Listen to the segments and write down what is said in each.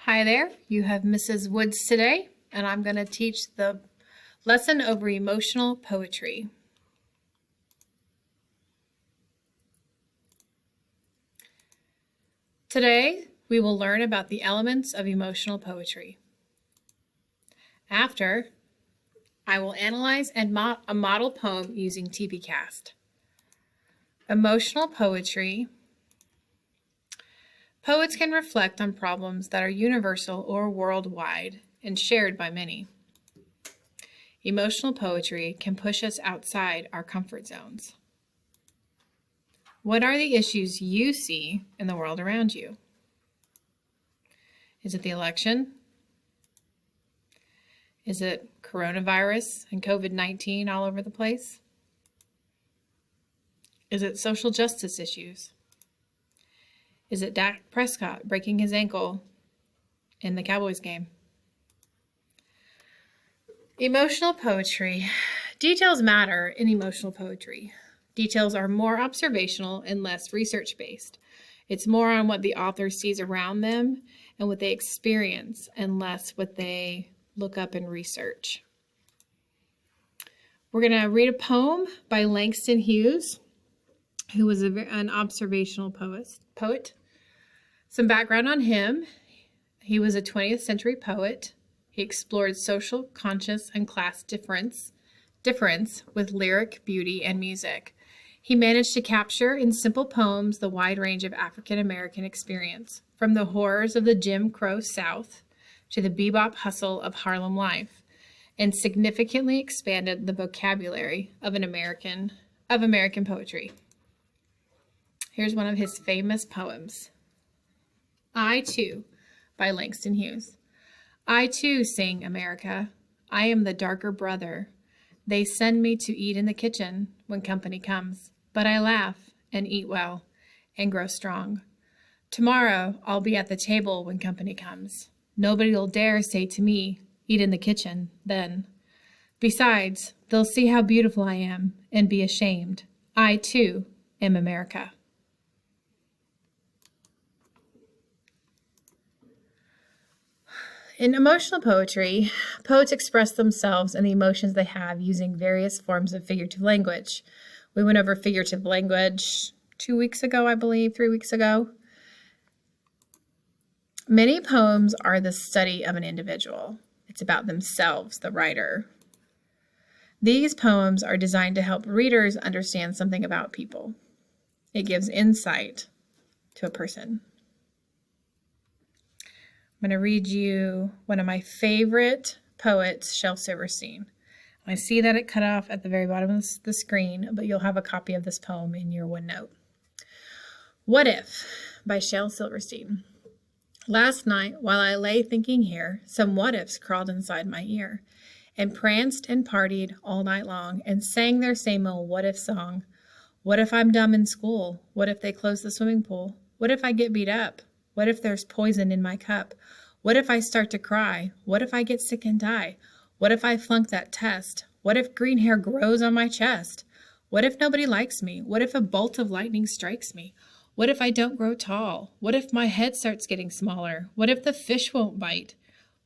Hi there, you have Mrs. Woods today, and I'm going to teach the lesson over emotional poetry. Today, we will learn about the elements of emotional poetry. After, I will analyze and a model poem using TPCast. Emotional poetry. Poets can reflect on problems that are universal or worldwide and shared by many. Emotional poetry can push us outside our comfort zones. What are the issues you see in the world around you? Is it the election? Is it coronavirus and COVID-19 all over the place? Is it social justice issues? Is it Dak Prescott breaking his ankle in the Cowboys game? Emotional poetry. Details matter in emotional poetry. Details are more observational and less research-based. It's more on what the author sees around them and what they experience and less what they look up and research. We're going to read a poem by Langston Hughes, who was an observational poet. Some background on him. He was a 20th century poet. He explored social, conscious, and class difference with lyric, beauty, and music. He managed to capture in simple poems the wide range of African American experience, from the horrors of the Jim Crow South to the bebop hustle of Harlem life, and significantly expanded the vocabulary of American poetry. Here's one of his famous poems. I Too, by Langston Hughes. I too sing, America. I am the darker brother. They send me to eat in the kitchen when company comes, but I laugh and eat well and grow strong. Tomorrow I'll be at the table when company comes. Nobody'll dare say to me, eat in the kitchen then. Besides, they'll see how beautiful I am and be ashamed. I too am America. In emotional poetry, poets express themselves and the emotions they have using various forms of figurative language. We went over figurative language 3 weeks ago. Many poems are the study of an individual. It's about themselves, the writer. These poems are designed to help readers understand something about people. It gives insight to a person. I'm going to read you one of my favorite poets, Shel Silverstein. I see that it cut off at the very bottom of the screen, but you'll have a copy of this poem in your OneNote. What If by Shel Silverstein. Last night, while I lay thinking here, some what-ifs crawled inside my ear and pranced and partied all night long and sang their same old what-if song. What if I'm dumb in school? What if they close the swimming pool? What if I get beat up? What if there's poison in my cup? What if I start to cry? What if I get sick and die? What if I flunk that test? What if green hair grows on my chest? What if nobody likes me? What if a bolt of lightning strikes me? What if I don't grow tall? What if my head starts getting smaller? What if the fish won't bite?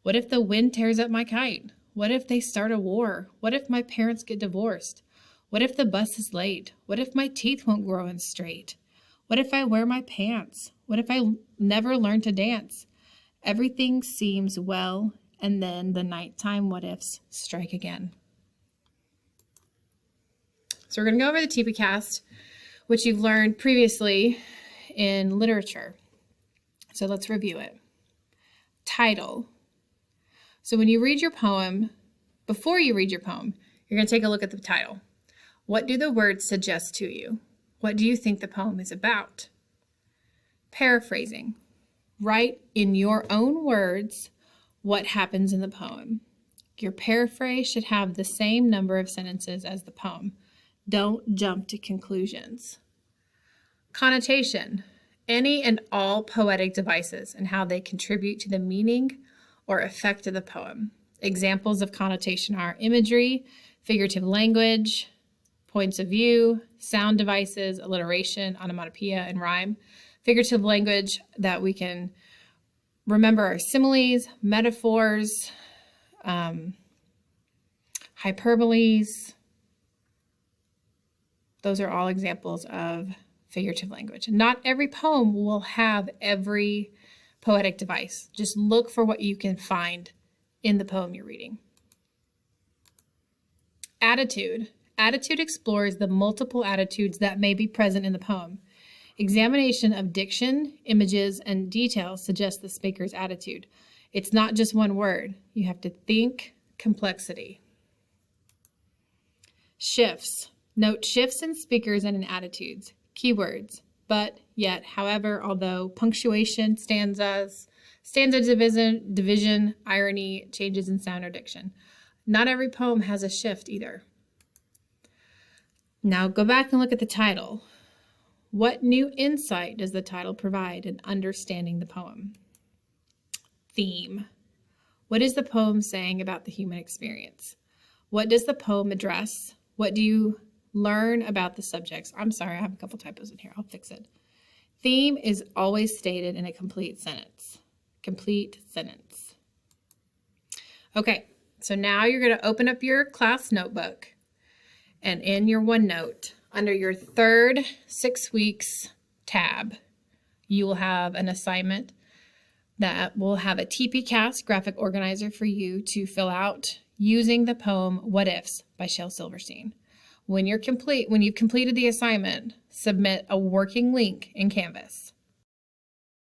What if the wind tears up my kite? What if they start a war? What if my parents get divorced? What if the bus is late? What if my teeth won't grow in straight? What if I wear my pants? What if I never learn to dance? Everything seems well, and then the nighttime what-ifs strike again. So we're going to go over the TPCast, which you've learned previously in literature. So let's review it. Title. So when you read your poem, before you read your poem, you're going to take a look at the title. What do the words suggest to you? What do you think the poem is about? Paraphrasing. Write in your own words what happens in the poem. Your paraphrase should have the same number of sentences as the poem. Don't jump to conclusions. Connotation. Any and all poetic devices and how they contribute to the meaning or effect of the poem. Examples of connotation are imagery, figurative language, points of view, sound devices, alliteration, onomatopoeia, and rhyme. Figurative language that we can Remember our similes, metaphors, hyperboles. Those are all examples of figurative language. Not every poem will have every poetic device. Just look for what you can find in the poem you're reading. Attitude. Attitude explores the multiple attitudes that may be present in the poem. Examination of diction, images, and details suggests the speaker's attitude. It's not just one word. You have to think complexity. Shifts. Note shifts in speakers and in attitudes. Keywords. But, yet, however, although, punctuation, stanza division, irony, changes in sound or diction. Not every poem has a shift either. Now go back and look at the title. What new insight does the title provide in understanding the poem? Theme. What is the poem saying about the human experience? What does the poem address? What do you learn about the subjects? I'm sorry, I have a couple typos in here. I'll fix it. Theme is always stated in a complete sentence. Complete sentence. Okay, so now you're going to open up your class notebook, and in your OneNote, under your third 6 weeks tab, you will have an assignment that will have a TPCast graphic organizer for you to fill out using the poem What Ifs by Shel Silverstein. When you've completed the assignment, submit a working link in Canvas.